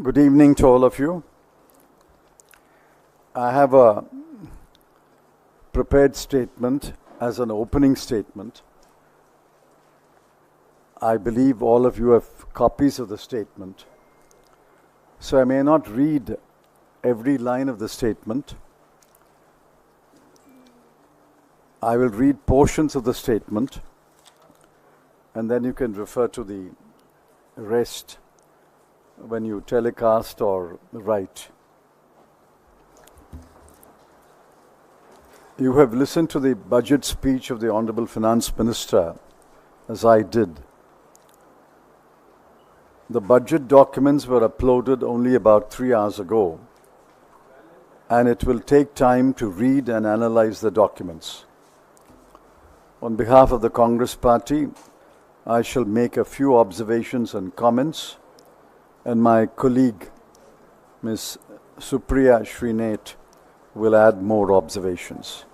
Good evening to all of you. I have a prepared statement as an opening statement. I believe all of you have copies of the statement. So I may not read every line of the statement. I will read portions of the statement, and then you can refer to the rest when you telecast or write. You have listened to the budget speech of the Honorable Finance Minister, as I did. The budget documents were uploaded only about 3 hours ago, and it will take time to read and analyze the documents. On behalf of the Congress Party, I shall make a few observations and comments, and my colleague, Ms. Supriya Srinath, will add more observations.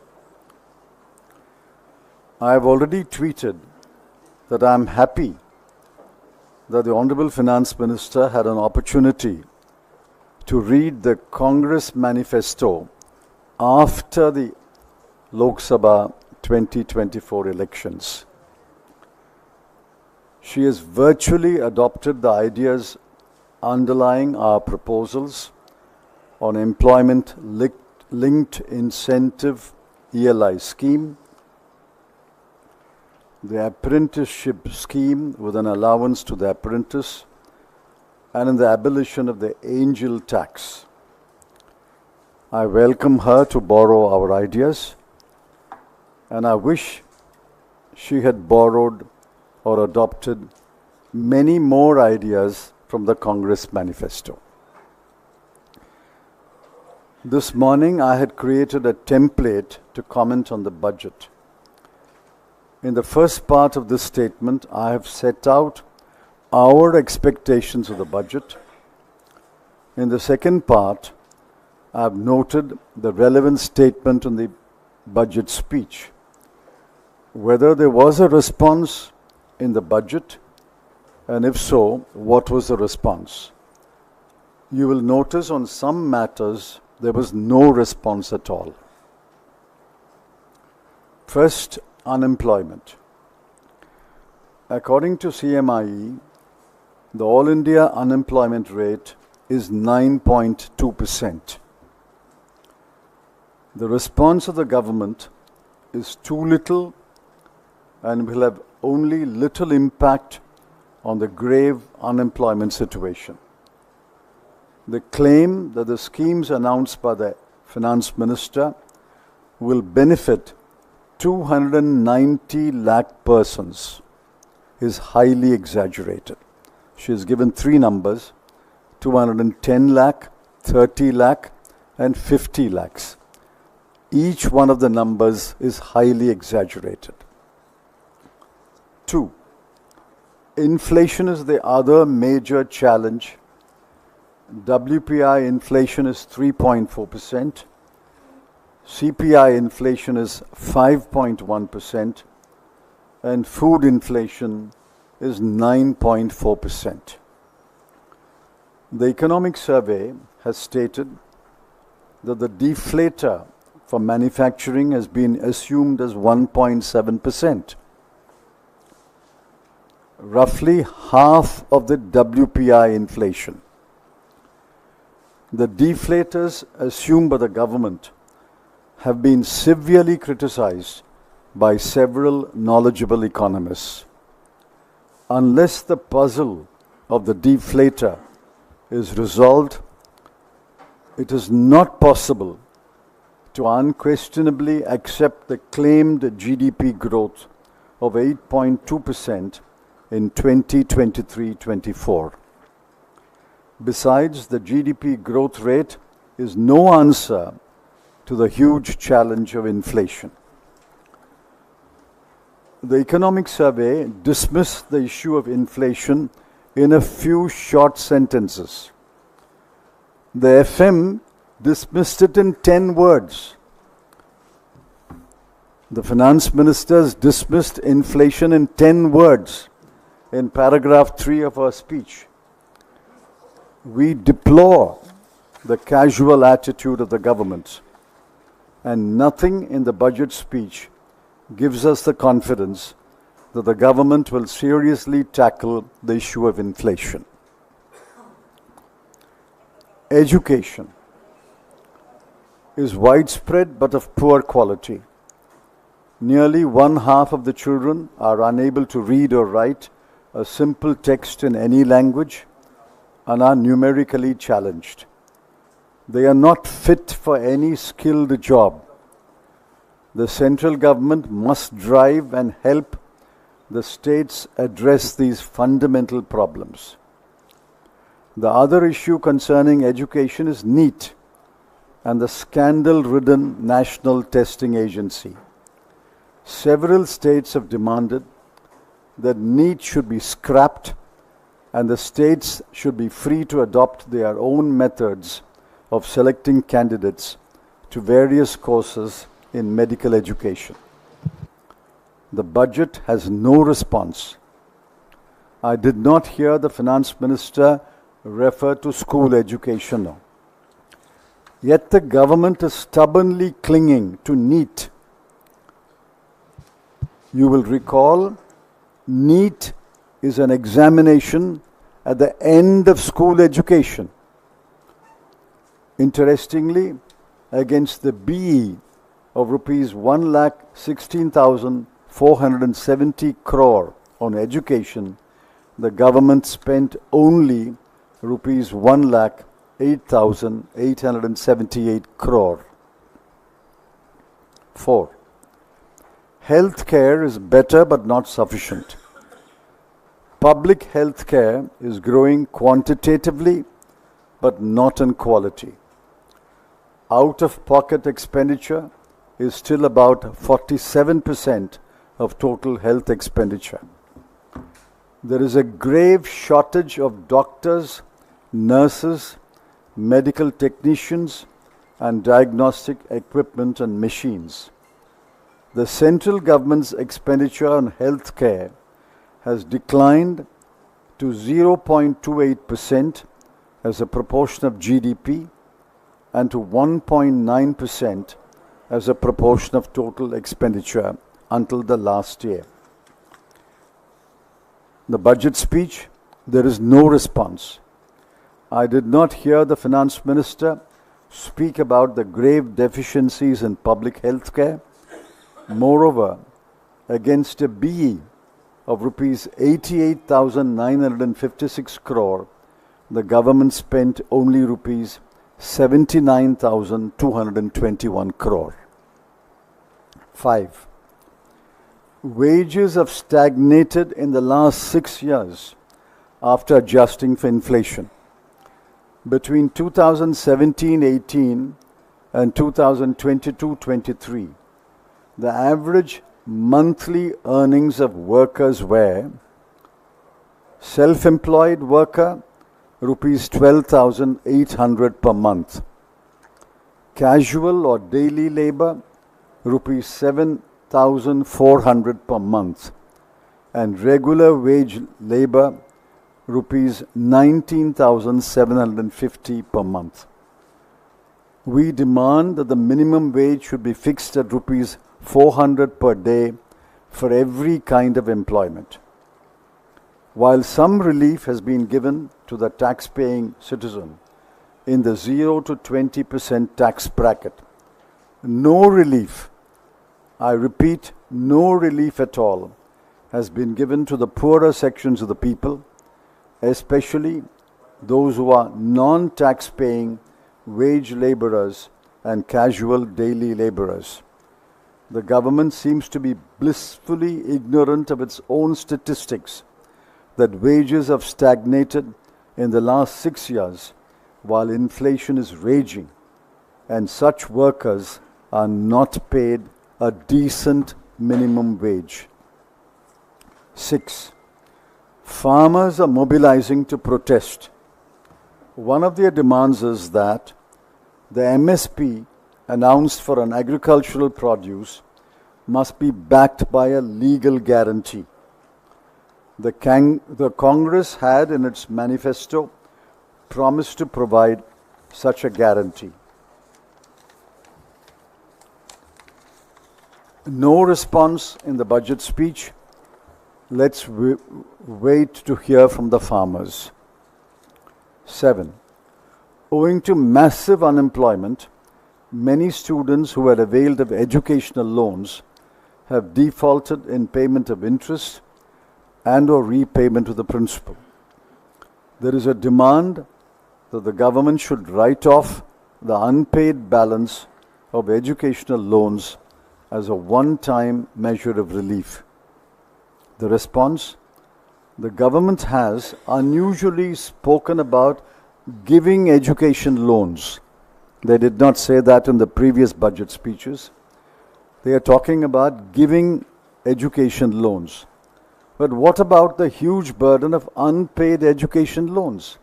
I have already tweeted that I am happy that the Honorable Finance Minister had an opportunity to read the Congress manifesto after the Lok Sabha 2024 elections. She has virtually adopted the ideas underlying our proposals on employment-linked incentive ELI scheme, the apprenticeship scheme with an allowance to the apprentice, and in the abolition of the angel tax. I welcome her to borrow our ideas, and I wish she had borrowed or adopted many more ideas from the Congress manifesto. This morning I had created a template to comment on the budget. In the first part of this statement, I have set out our expectations of the budget. In the second part, I have noted the relevant statement on the budget speech, whether there was a response in the budget, and if so, what was the response? You will notice on some matters there was no response at all. First, unemployment. According to CMIE, the All India unemployment rate is 9.2%. The response of the government is too little and will have only little impact on the grave unemployment situation. The claim that the schemes announced by the Finance Minister will benefit 290 lakh persons is highly exaggerated. She has given three numbers: 210 lakh, 30 lakh, and 50 lakhs. Each one of the numbers is highly exaggerated. 2. Inflation is the other major challenge. WPI inflation is 3.4%. CPI inflation is 5.1%. And food inflation is 9.4%. The Economic Survey has stated that the deflator for manufacturing has been assumed as 1.7%. Roughly half of the WPI inflation. The deflators assumed by the government have been severely criticized by several knowledgeable economists. Unless the puzzle of the deflator is resolved, it is not possible to unquestionably accept the claimed GDP growth of 8.2% in 2023-24. Besides, the GDP growth rate is no answer to the huge challenge of inflation. The Economic Survey dismissed the issue of inflation in a few short sentences. The FM dismissed it in 10 words. The Finance Ministers dismissed inflation in 10 words in paragraph 3 of her speech. We deplore the casual attitude of the government, and nothing in the budget speech gives us the confidence that the government will seriously tackle the issue of inflation. Education is widespread but of poor quality. Nearly one half of the children are unable to read or write a simple text in any language and are numerically challenged. They are not fit for any skilled job. The central government must drive and help the states address these fundamental problems. The other issue concerning education is NEET and the scandal-ridden National Testing Agency. Several states have demanded that NEET should be scrapped and the states should be free to adopt their own methods of selecting candidates to various courses in medical education. The budget has no response. I did not hear the finance minister refer to school education now. Yet the government is stubbornly clinging to NEET. You will recall, NEET is an examination at the end of school education. Interestingly, against the BE of rupees 1,16,470 crore on education, the government spent only rupees 1,08,878 crore. 4. Health care is better but not sufficient. Public health care is growing quantitatively but not in quality. Out-of-pocket expenditure is still about 47% of total health expenditure. There is a grave shortage of doctors, nurses, medical technicians, and diagnostic equipment and machines. The central government's expenditure on health care has declined to 0.28% as a proportion of GDP and to 1.9% as a proportion of total expenditure until the last year. The budget speech, there is no response. I did not hear the finance minister speak about the grave deficiencies in public health care. Moreover, against a BE of rupees 88,956 crore, the government spent only rupees 79,221 crore. 5. Wages have stagnated in the last 6 years after adjusting for inflation. Between 2017-18 and 2022-23, the average monthly earnings of workers were: self-employed worker, rupees 12,800 per month; casual or daily labor, rupees 7,400 per month; and regular wage labor, rupees 19,750 per month. We demand that the minimum wage should be fixed at rupees 400 per day for every kind of employment. While some relief has been given to the tax-paying citizen in the 0 to 20% tax bracket, no relief, I repeat, no relief at all, has been given to the poorer sections of the people, especially those who are non-tax-paying wage laborers and casual daily laborers. The government seems to be blissfully ignorant of its own statistics that wages have stagnated in the last 6 years while inflation is raging and such workers are not paid a decent minimum wage. 6. Farmers are mobilizing to protest. One of their demands is that the MSP announced for an agricultural produce must be backed by a legal guarantee. The Congress had in its manifesto promised to provide such a guarantee. No response in the budget speech. Let's wait to hear from the farmers. 7. Owing to massive unemployment, many students who had availed of educational loans have defaulted in payment of interest and or repayment of the principal. There is a demand that the government should write off the unpaid balance of educational loans as a one-time measure of relief. The response: the government has unusually spoken about giving education loans. They did not say that in the previous budget speeches. They are talking about giving education loans. But what about the huge burden of unpaid education loans?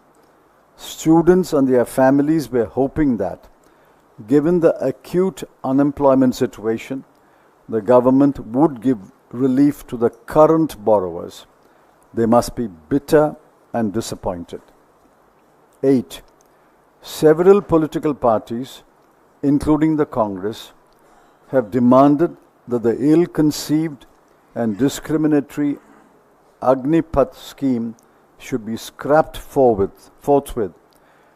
Students and their families were hoping that, given the acute unemployment situation, the government would give relief to the current borrowers. They must be bitter and disappointed. 8. Several political parties, including the Congress, have demanded that the ill-conceived and discriminatory Agnipath scheme should be scrapped forthwith,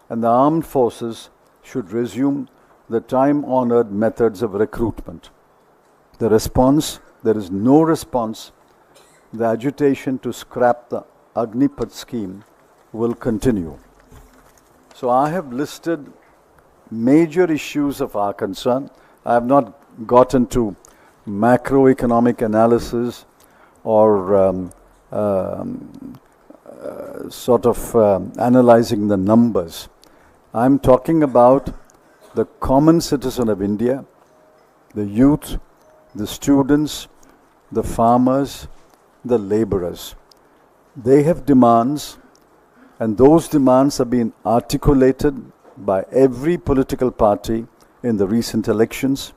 and the armed forces should resume the time-honored methods of recruitment. The response: there is no response. The agitation to scrap the Agnipath scheme will continue. So I have listed major issues of our concern. I have not gotten to macroeconomic analysis or analyzing the numbers. I'm talking about the common citizen of India, the youth, the students, the farmers, the laborers. They have demands, and those demands have been articulated by every political party in the recent elections.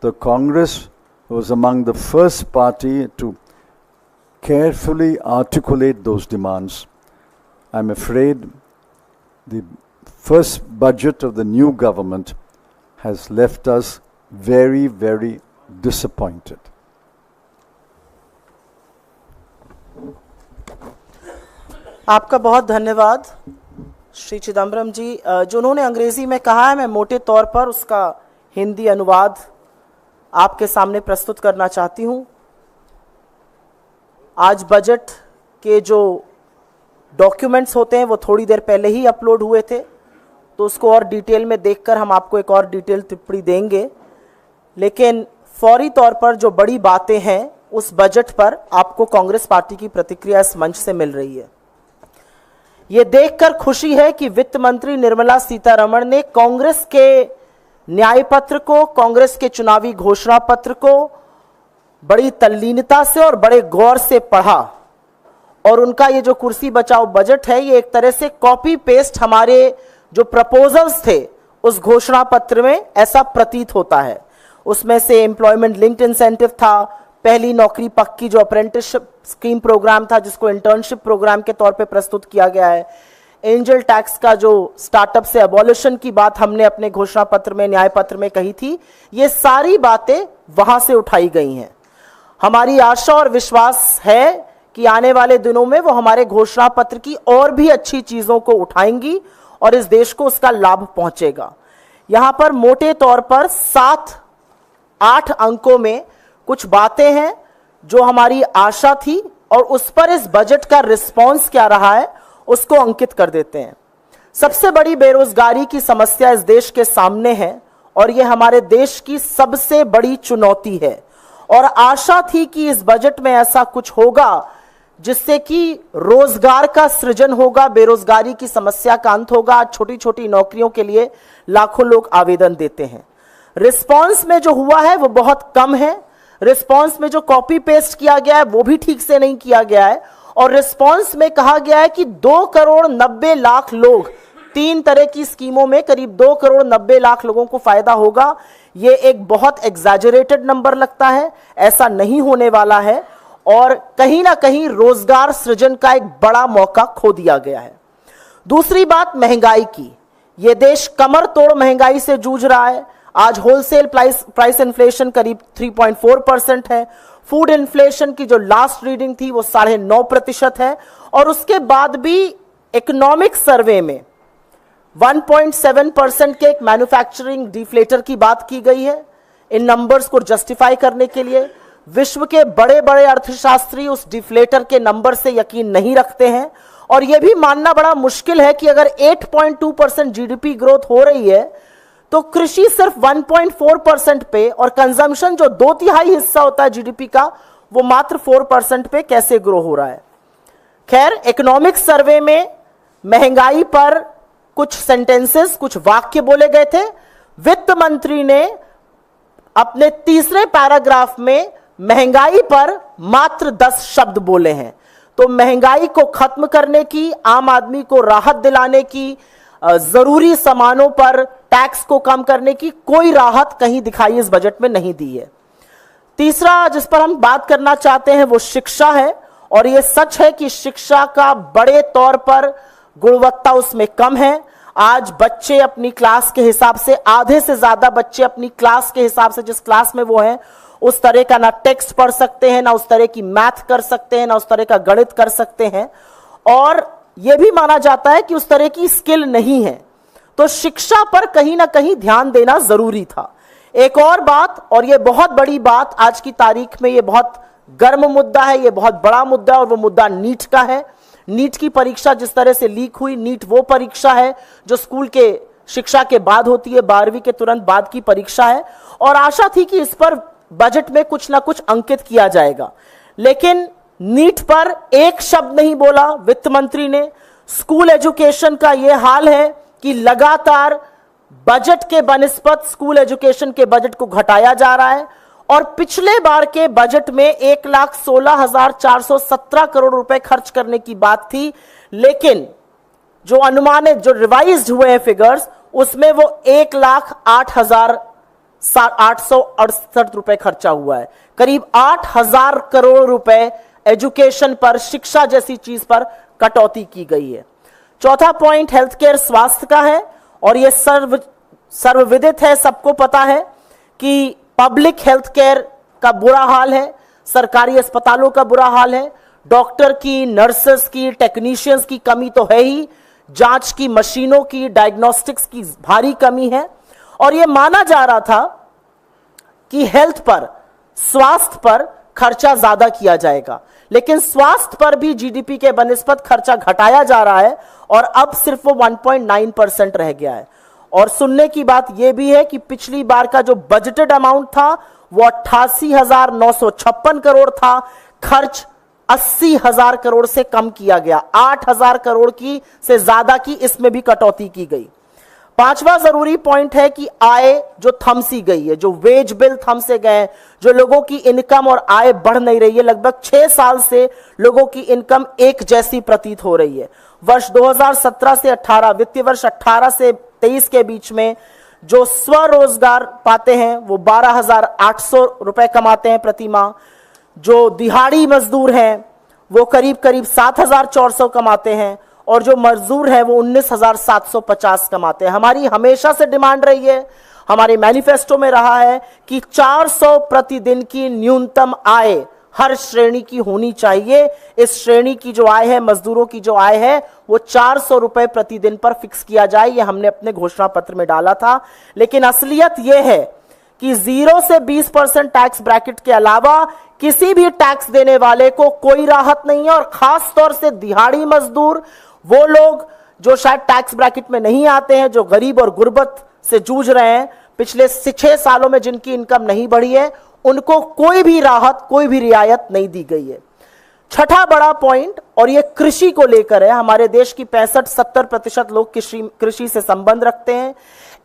The Congress was among the first party to carefully articulate those demands. I'm afraid the first budget of the new government has left us very, very disappointed. आपका बहुत धन्यवाद श्री चिदम्बरम जी। जो उन्होंने अंग्रेजी में कहा है, मैं मोटे तौर पर उसका हिंदी अनुवाद आपके सामने प्रस्तुत करना चाहती हूँ। आज बजट के जो डॉक्यूमेंट्स होते हैं वो थोड़ी देर पहले ही अपलोड हुए थे, तो उसको और डिटेल में देखकर हम आपको एक और डिटेल टिप्पणी देंगे। लेकिन फौरी तौर पर जो बड़ी बातें हैं उस बजट पर आपको कांग्रेस पार्टी की प्रतिक्रिया इस मंच से मिल रही है। ये देखकर खुशी है कि वित्त मंत्री निर्मला सीतारमण ने कांग्रेस के न्याय पत्र को, कांग्रेस के चुनावी घोषणा पत्र को बड़ी तल्लीनता से और बड़े गौर से पढ़ा, और उनका ये जो कुर्सी बचाओ बजट है ये एक तरह से कॉपी पेस्ट हमारे जो प्रपोजल्स थे उस घोषणा पत्र में, ऐसा प्रतीत होता है। उसमें से एम्प्लॉयमेंट लिंक्ड इंसेंटिव था, पहली नौकरी पक्की जो अप्रेंटिसशिप स्कीम प्रोग्राम था जिसको इंटर्नशिप प्रोग्राम के तौर पे प्रस्तुत किया गया है, एंजल टैक्स का जो स्टार्टअप से अबॉलिशन की बात हमने अपने घोषणा पत्र में, न्याय पत्र में कही थी, ये सारी बातें वहां से उठाई गई हैं। हमारी आशा और विश्वास है कि आने वाले दिनों में वो हमारे घोषणा पत्र की और भी अच्छी चीजों को उठाएंगी और इस देश को उसका लाभ पहुंचेगा। यहां पर मोटे तौर पर 7-8 अंकों में कुछ बातें हैं जो हमारी आशा थी और उस पर इस बजट का रिस्पांस क्या रहा है उसको अंकित कर देते हैं। सबसे बड़ी बेरोजगारी की समस्या इस देश के सामने है और यह हमारे देश की सबसे बड़ी चुनौती है, और आशा थी कि इस बजट में ऐसा कुछ होगा जिससे कि रोजगार का सृजन होगा, बेरोजगारी की समस्या का अंत होगा। आज छोटी छोटी नौकरियों के लिए लाखों लोग आवेदन देते हैं। रिस्पांस में जो हुआ है वो बहुत कम है। रिस्पांस में जो कॉपी पेस्ट किया गया है वो भी ठीक से नहीं किया गया है, और रिस्पांस में कहा गया है कि 2,90,00,000 लोग, 3 तरह की स्कीमों में करीब 2,90,00,000 लोगों को फायदा होगा। ये एक बहुत एग्जैजरेटेड नंबर लगता है, ऐसा नहीं होने वाला है, और कहीं ना कहीं रोजगार सृजन का एक बड़ा मौका खो दिया गया है। दूसरी बात महंगाई की, यह देश कमर तोड़ महंगाई से जूझ रहा है। आज होलसेल प्राइस इन्फ्लेशन करीब 3.4% है। फूड इन्फ्लेशन की जो लास्ट रीडिंग थी वो 9.5% है। और उसके बाद भी इकोनॉमिक सर्वे में 1.7% के एक मैन्युफैक्चरिंग डिफ्लेटर की बात की गई है। इन नंबर्स को जस्टिफाई करने के लिए विश्व के बड़े बड़े अर्थशास्त्री उस डिफ्लेटर के नंबर से यकीन नहीं रखते हैं। और यह भी मानना बड़ा मुश्किल है कि अगर 8.2% जीडीपी ग्रोथ हो रही है तो कृषि सिर्फ 1.4% पे और कंजम्पशन जो 2/3 हिस्सा होता है जीडीपी का वो मात्र 4% पे कैसे ग्रो हो रहा है। खैर, इकोनॉमिक सर्वे में महंगाई पर कुछ सेंटेंसेस, कुछ वाक्य बोले गए थे। वित्त मंत्री ने अपने तीसरे पैराग्राफ में महंगाई पर मात्र 10 शब्द बोले हैं। तो महंगाई को खत्म करने की, आम आदमी को राहत दिलाने की, जरूरी सामानों पर टैक्स को कम करने की कोई राहत कहीं दिखाई इस बजट में नहीं दी है। तीसरा जिस पर हम बात करना चाहते हैं वो शिक्षा है। और यह सच है कि शिक्षा का बड़े तौर पर गुणवत्ता उसमें कम है। आज बच्चे अपनी क्लास के हिसाब से, आधे से ज्यादा बच्चे अपनी क्लास के हिसाब से, जिस क्लास में वो हैं उस तरह का ना टेक्स्ट पढ़ सकते हैं, ना उस तरह की मैथ कर सकते हैं, ना उस तरह का गणित कर सकते हैं। और यह भी माना जाता है कि उस तरह की स्किल नहीं है। तो शिक्षा पर कहीं ना कहीं ध्यान देना जरूरी था। एक और बात, और यह बहुत बड़ी बात, आज की तारीख में यह बहुत गर्म मुद्दा है, यह बहुत बड़ा मुद्दा है, और वो मुद्दा नीट का है। नीट की परीक्षा जिस तरह से लीक हुई, नीट वो परीक्षा है जो स्कूल के शिक्षा के बाद होती है, 12वीं के तुरंत बाद की परीक्षा है। और आशा थी कि इस पर बजट में कुछ ना कुछ अंकित किया जाएगा, लेकिन नीट पर एक शब्द नहीं बोला वित्त मंत्री ने। स्कूल एजुकेशन का यह हाल है कि लगातार बजट के बनिस्बत स्कूल एजुकेशन के बजट को घटाया जा रहा है। और पिछले बार के बजट में 1,16,417 करोड़ रुपए खर्च करने की बात थी, लेकिन जो अनुमानित, जो रिवाइज्ड हुए हैं फिगर्स, उसमें वो 1,08,868 रुपए खर्चा हुआ है। करीब 8,000 करोड़ रुपए एजुकेशन पर, शिक्षा जैसी चीज पर कटौती की गई है। चौथा पॉइंट हेल्थ केयर, स्वास्थ्य का है। और यह सर्वविदित है, सबको पता है कि पब्लिक हेल्थ केयर का बुरा हाल है, सरकारी अस्पतालों का बुरा हाल है। डॉक्टर की, नर्सेस की, टेक्नीशियंस की कमी तो है ही, जांच की मशीनों की, डायग्नोस्टिक्स की भारी कमी है। और यह माना जा रहा था कि हेल्थ पर, स्वास्थ्य पर खर्चा ज्यादा किया जाएगा, लेकिन स्वास्थ्य पर भी जीडीपी के बनिस्बत खर्चा घटाया जा रहा है और अब सिर्फ वो 1.9% रह गया है। और सुनने की बात यह भी है कि पिछली बार का जो बजटेड अमाउंट था वो 88,956 करोड़ था, खर्च 80,000 करोड़ से कम किया गया, 8,000 करोड़ की से ज्यादा की इसमें भी कटौती की गई। पांचवा जरूरी पॉइंट है कि आय जो थमसी गई है, जो वेज बिल थमसे गए, जो लोगों की इनकम और आय बढ़ नहीं रही है। लगभग 6 साल से लोगों की इनकम एक जैसी प्रतीत हो रही है। वर्ष 2017 से 18, वित्तीय वर्ष 18 से 23 के बीच में जो स्वरोजगार पाते हैं वो 12,800 रुपए कमाते हैं प्रति माह। जो दिहाड़ी मजदूर हैं वो करीब करीब 7,400 कमाते हैं, और जो मजदूर है वो 19,750 कमाते हैं। हमारी हमेशा से डिमांड रही है, हमारे मैनिफेस्टो में रहा है कि 400 प्रतिदिन की न्यूनतम आय हर श्रेणी की होनी चाहिए। इस श्रेणी की जो आय है, मजदूरों की जो आय है, वो 400 रुपए प्रतिदिन पर फिक्स किया जाए। ये हमने अपने घोषणा पत्र में डाला था। लेकिन असलियत यह है कि 0 से 20% टैक्स ब्रैकेट के अलावा किसी भी टैक्स देने वाले को कोई राहत नहीं है। और खास तौर से दिहाड़ी मजदूर, वो लोग जो शायद टैक्स ब्रैकेट में नहीं आते हैं, जो गरीब और गुर्बत से जूझ रहे हैं, पिछले 6 सालों में जिनकी इनकम नहीं बढ़ी है, उनको कोई भी राहत, कोई भी रियायत नहीं दी गई है। छठा बड़ा पॉइंट, और यह कृषि को लेकर है। हमारे देश की 65-70% लोग कृषि से संबंध रखते हैं।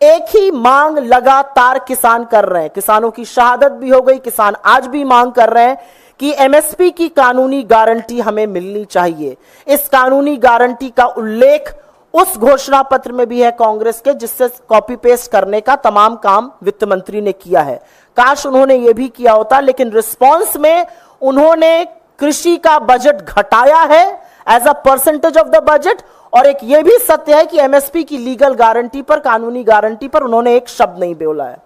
एक ही मांग लगातार किसान कर रहे हैं, किसानों की शहादत भी हो गई, किसान आज भी मांग कर रहे हैं कि एमएसपी की कानूनी गारंटी हमें मिलनी चाहिए। इस कानूनी गारंटी का उल्लेख उस घोषणा पत्र में भी है कांग्रेस के, जिससे कॉपी पेस्ट करने का तमाम काम वित्त मंत्री ने किया है। काश उन्होंने यह भी किया होता, लेकिन रिस्पांस में उन्होंने कृषि का बजट घटाया है as a percentage of the budget, और एक ये भी सत्य है कि एमएसपी की लीगल गारंटी पर, कानूनी गारंटी पर उन्होंने एक शब्द नहीं बोला है।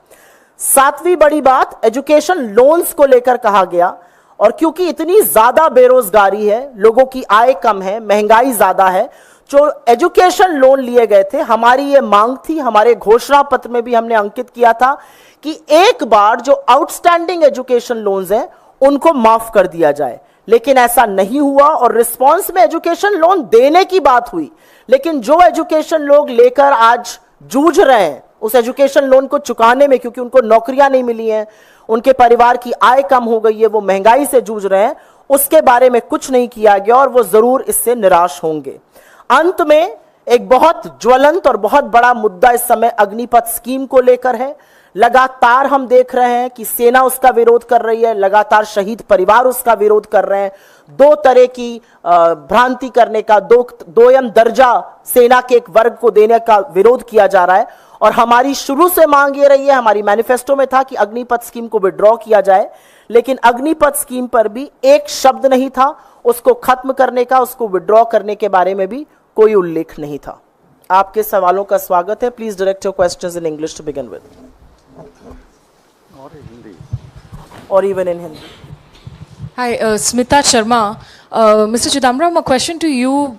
सातवीं बड़ी बात, एजुकेशन लोन्स को लेकर कहा गया, और क्योंकि इतनी ज्यादा बेरोजगारी है, लोगों की आय कम है, महंगाई ज्यादा है, जो एजुकेशन लोन लिए गए थे, हमारी ये मांग थी, हमारे घोषणा पत्र में भी हमने अंकित किया था कि एक बार जो आउटस्टैंडिंग एजुकेशन लोन्स हैं उनको माफ कर दिया जाए, लेकिन ऐसा नहीं हुआ। और रिस्पांस में एजुकेशन लोन देने की बात हुई, लेकिन जो एजुकेशन लोग लेकर आज जूझ रहे हैं उस एजुकेशन लोन को चुकाने में, क्योंकि उनको नौकरियां नहीं मिली हैं, उनके परिवार की आय कम हो गई है, वो महंगाई से जूझ रहे हैं, उसके बारे में कुछ नहीं किया गया और वो जरूर इससे निराश होंगे। अंत में एक बहुत ज्वलंत और बहुत बड़ा मुद्दा इस समय अग्निपथ स्कीम को लेकर है। लगातार हम देख रहे हैं कि सेना उसका विरोध कर रही है, लगातार शहीद परिवार उसका विरोध कर रहे हैं। दो तरह की भ्रांति करने का, दोयम दर्जा सेना के एक वर्ग को देने का विरोध किया जा रहा है। और हमारी शुरू से मांग ये रही है, हमारी मैनिफेस्टो में था कि अग्निपथ स्कीम को विड्रॉ किया जाए, लेकिन अग्निपथ स्कीम पर भी एक शब्द नहीं था, उसको खत्म करने का, उसको विड्रॉ करने के बारे में भी कोई उल्लेख नहीं था। आपके सवालों का स्वागत है। Please direct your questions in English to begin with, or even in Hindi. Hi, Smita Sharma. Mr. Chidambaram, a question to you.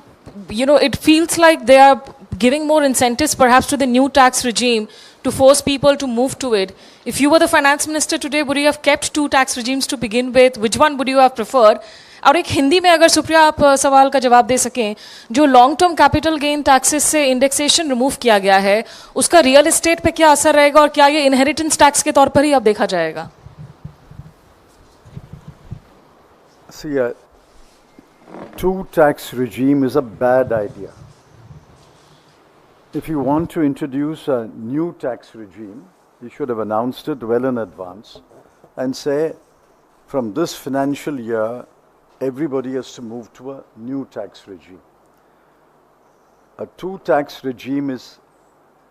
You know, it feels like they are giving more incentives perhaps to the new tax regime to force people to move to it. If you were the finance minister today, would you have kept two tax regimes to begin with? Which one would you have preferred? और एक हिंदी में अगर सुप्रिया आप सवाल का जवाब दे सकें, जो long term capital gain taxes से इंडेक्सेशन रिमूव किया गया है, उसका रियल एस्टेट पे क्या असर रहेगा और क्या ये इनहेरिटेंस टैक्स के तौर पर ही अब देखा जाएगा? See, a two-tax regime is a bad idea. If you want to introduce a new tax regime, you should have announced it well in advance and say, from this financial year, everybody has to move to a new tax regime. A two-tax regime is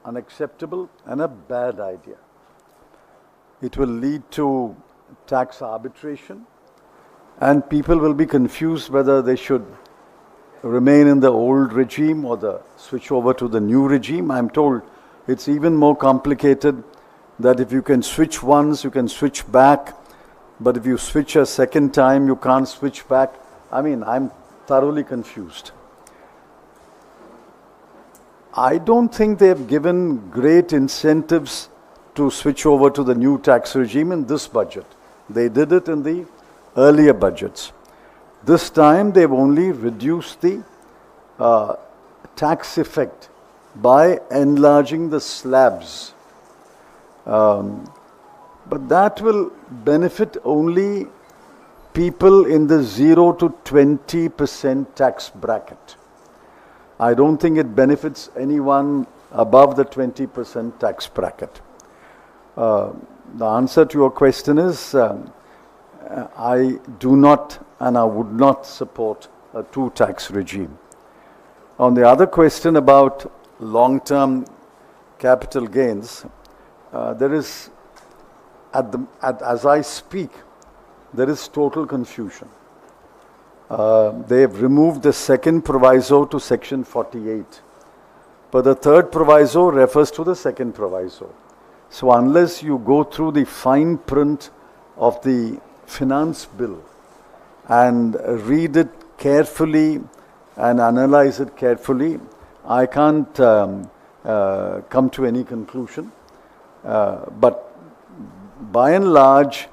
unacceptable and a bad idea. It will lead to tax arbitration, and people will be confused whether they should remain in the old regime or switch over to the new regime. I'm told it's even more complicated, that if you can switch once, you can switch back, but if you switch a second time, you can't switch back. I mean, I'm thoroughly confused. I don't think they've given great incentives to switch over to the new tax regime in this budget. They did it in the earlier budgets. This time they've only reduced the tax effect by enlarging the slabs. But that will benefit only people in the 0 to 20% tax bracket. I don't think it benefits anyone above the 20% tax bracket. The answer to your question is, I do not and I would not support a two-tax regime. On the other question about long-term capital gains, there is, as I speak, there is total confusion. They have removed the second proviso to section 48, but the third proviso refers to the second proviso. So unless you go through the fine print of the finance bill and read it carefully and analyze it carefully, I can't come to any conclusion. But by and large,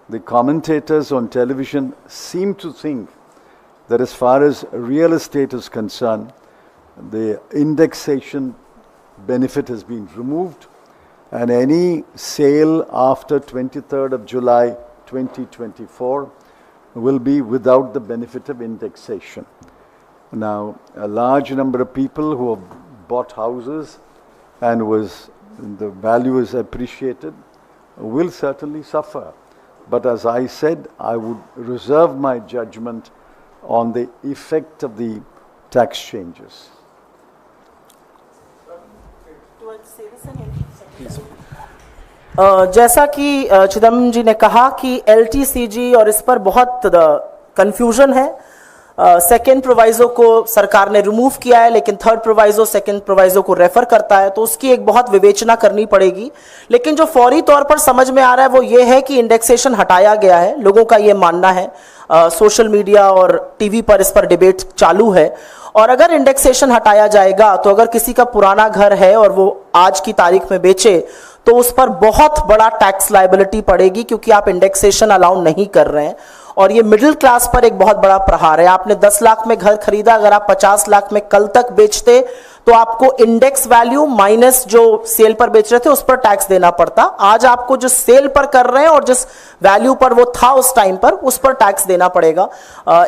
the commentators on television seem to think that as far as real estate is concerned, the indexation benefit has been removed, and any sale after 23rd of July 2024 will be without the benefit of indexation. Now, a large number of people who have bought houses and the value is appreciated will certainly suffer. But as I said, I would reserve my judgment on the effect of the tax changes. जैसा कि चिदम्बरम जी ने कहा कि LTCG और इस पर बहुत confusion है। सेकेंड प्रोवाइजो को सरकार ने रिमूव किया है, लेकिन थर्ड प्रोवाइजो सेकेंड प्रोवाइजो को रेफर करता है, तो उसकी एक बहुत विवेचना करनी पड़ेगी। लेकिन जो फौरी तौर पर समझ में आ रहा है वो ये है कि इंडेक्सेशन हटाया गया है, लोगों का ये मानना है। सोशल मीडिया और टीवी पर इस पर डिबेट चालू है। और अगर इंडेक्सेशन हटाया जाएगा तो अगर किसी का पुराना घर है और वो आज की तारीख में बेचे तो उस पर बहुत बड़ा टैक्स लायबिलिटी पड़ेगी, क्योंकि आप इंडेक्सेशन अलाउ नहीं कर रहे हैं। और ये मिडिल क्लास पर एक बहुत बड़ा प्रहार है। आपने 10 लाख में घर खरीदा, अगर आप 50 लाख में कल तक बेचते तो आपको इंडेक्स वैल्यू माइनस जो सेल पर बेच रहे थे उस पर टैक्स देना पड़ता। आज आपको जो सेल पर कर रहे हैं और जिस वैल्यू पर वो था उस टाइम पर, उस पर टैक्स देना पड़ेगा।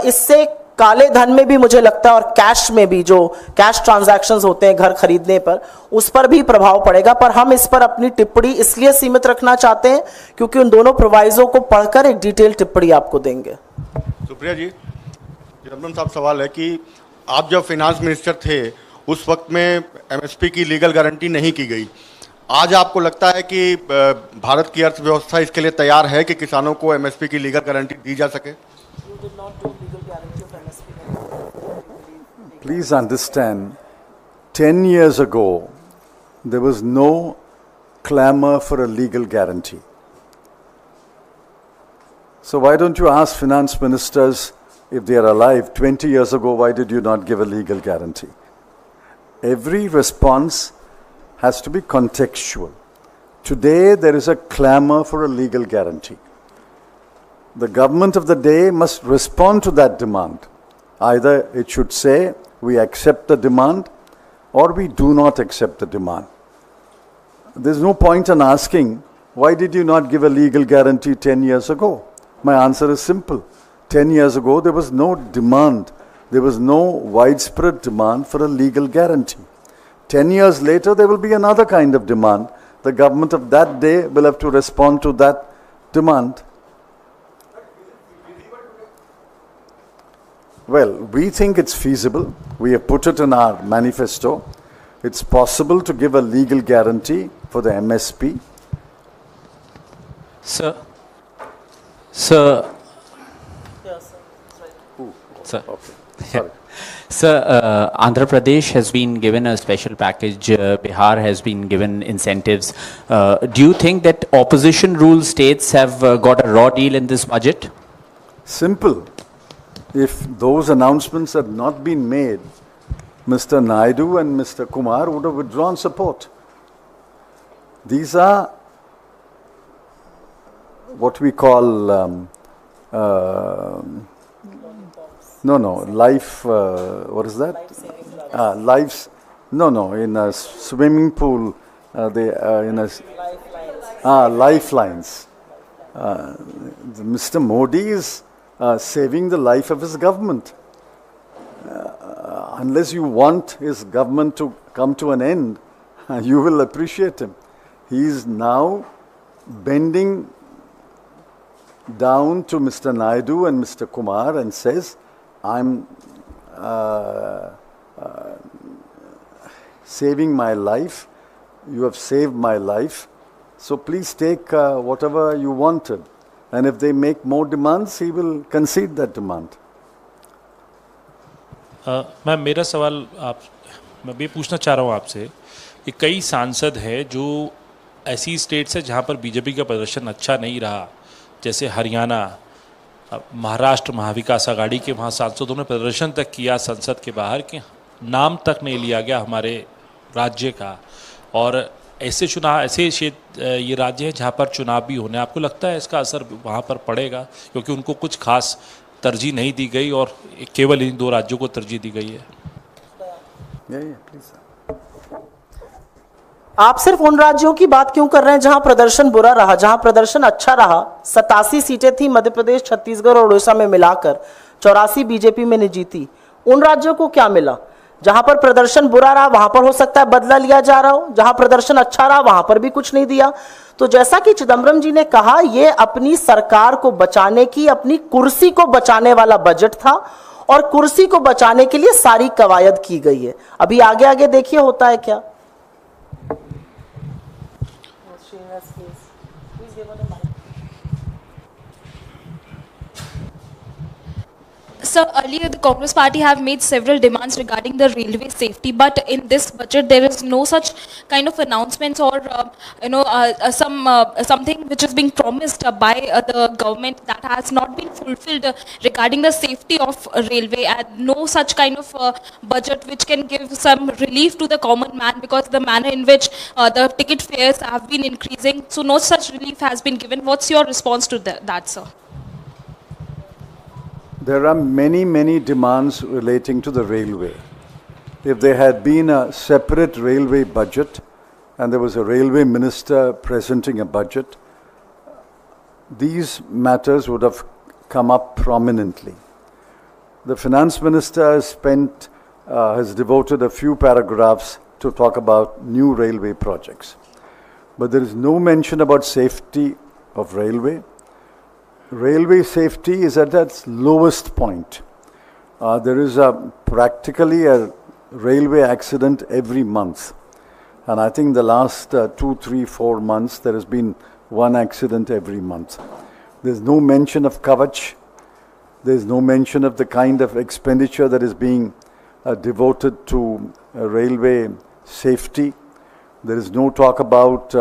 इससे काले धन में भी मुझे लगता है और कैश में भी, जो कैश ट्रांजैक्शंस होते हैं घर खरीदने पर, उस पर भी प्रभाव पड़ेगा। पर हम इस पर अपनी टिप्पणी इसलिए सीमित रखना चाहते हैं क्योंकि उन दोनों प्रोवाइजो को पढ़कर एक डिटेल टिप्पणी आपको देंगे। सुप्रिया जी, चिदम्बरम साहब, सवाल है कि आप जब फाइनेंस मिनिस्टर थे उस वक्त में एमएसपी की लीगल गारंटी नहीं की गई। आज आपको लगता है कि भारत की अर्थव्यवस्था इसके लिए तैयार है कि किसानों को एमएसपी की लीगल गारंटी दी जा सके? Please understand, 10 years ago, there was no clamor for a legal guarantee. So why don't you ask finance ministers, if they are alive, 20 years ago, why did you not give a legal guarantee? Every response has to be contextual. Today, there is a clamor for a legal guarantee. The government of the day must respond to that demand. Either it should say, we accept the demand, or we do not accept the demand. There's no point in asking, why did you not give a legal guarantee 10 years ago? My answer is simple. 10 years ago, there was no demand. There was no widespread demand for a legal guarantee. 10 years later, there will be another kind of demand. The government of that day will have to respond to that demand. Well, we think it's feasible. We have put it in our manifesto. It's possible to give a legal guarantee for the MSP. Sir. Okay, sorry. Sir, Andhra Pradesh has been given a special package. Bihar has been given incentives. Do you think that opposition rule states have got a raw deal in this budget? Simple. If those announcements had not been made, Mr. Naidu and Mr. Kumar would have withdrawn support. These are what we call life, what is that? Lives, in a swimming pool, lifelines. Mr. Modi is saving the life of his government. Unless you want his government to come to an end, you will appreciate him. He is now bending down to Mr. Naidu and Mr. Kumar and says, I'm saving my life, you have saved my life, so please take whatever you wanted. And if they make more demands, he will concede that demand. Ma'am, मेरा सवाल मैं भी पूछना चाह रहा हूँ आपसे कि कई सांसद हैं जो ऐसी स्टेट्स है जहाँ पर बीजेपी का प्रदर्शन अच्छा नहीं रहा, जैसे हरियाणा, महाराष्ट्र, महाविकास आघाड़ी के वहाँ सांसदों ने प्रदर्शन तक किया संसद के बाहर कि नाम तक नहीं लिया गया हमारे राज्य का। और ऐसे ये राज्य हैं जहाँ पर चुनाव भी होने, आपको लगता है इसका असर वहाँ पर पड़ेगा? क्योंकि उनको कुछ खास तरजीह नहीं दी गई और केवल इन दो राज्यों को तरजीह दी गई है। आप सिर्फ उन राज्यों की बात क्यों कर रहे हैं जहां प्रदर्शन बुरा रहा? जहां प्रदर्शन अच्छा रहा, 87 सीटें थी मध्य प्रदेश, छत्तीसगढ़ और उड़ीसा में मिलाकर, 84 बीजेपी में ने जीती। उन राज्यों को क्या मिला? जहां पर प्रदर्शन बुरा रहा वहां पर हो सकता है बदला लिया जा रहा हो, जहां प्रदर्शन अच्छा रहा वहां पर भी कुछ नहीं दिया। तो जैसा कि चिदम्बरम जी ने कहा, यह अपनी सरकार को बचाने की, अपनी कुर्सी को बचाने वाला बजट था और कुर्सी को बचाने के लिए सारी कवायद की गई है। अभी आगे आगे देखिए होता है क्या। Sir, earlier the Congress party have made several demands regarding the railway safety, but in this budget there is no such kind of announcements or something which is being promised by the government that has not been fulfilled regarding the safety of railway, and no such kind of budget which can give some relief to the common man, because the manner in which the ticket fares have been increasing, so no such relief has been given. What's your response to that, sir? There are many demands relating to the railway. If there had been a separate railway budget and there was a railway minister presenting a budget, these matters would have come up prominently. The finance minister has devoted a few paragraphs to talk about new railway projects. But there is no mention about safety of railway. Railway safety is at its lowest point. There is practically a railway accident every month. And I think the last 2, 3, 4 months, there has been one accident every month. There's no mention of Kavach. There's no mention of the kind of expenditure that is being devoted to railway safety. There is no talk about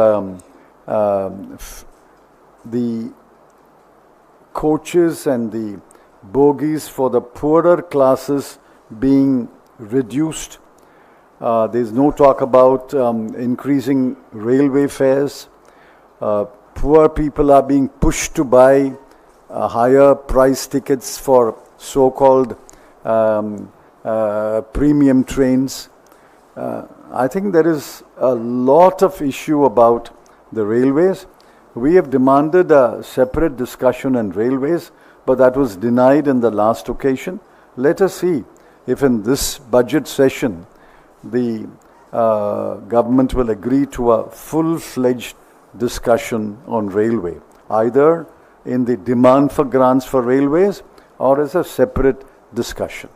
the coaches and the bogies for the poorer classes being reduced. There's no talk about increasing railway fares. Poor people are being pushed to buy higher price tickets for so-called premium trains. I think there is a lot of issue about the railways. We have demanded a separate discussion on railways, but that was denied in the last occasion. Let us see if in this budget session the government will agree to a full-fledged discussion on railway, either in the demand for grants for railways or as a separate discussion.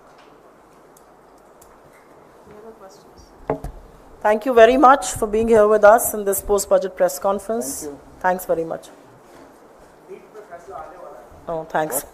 Thank you very much for being here with us in this post-budget press conference. Thank you. Thanks very much. Oh, thanks.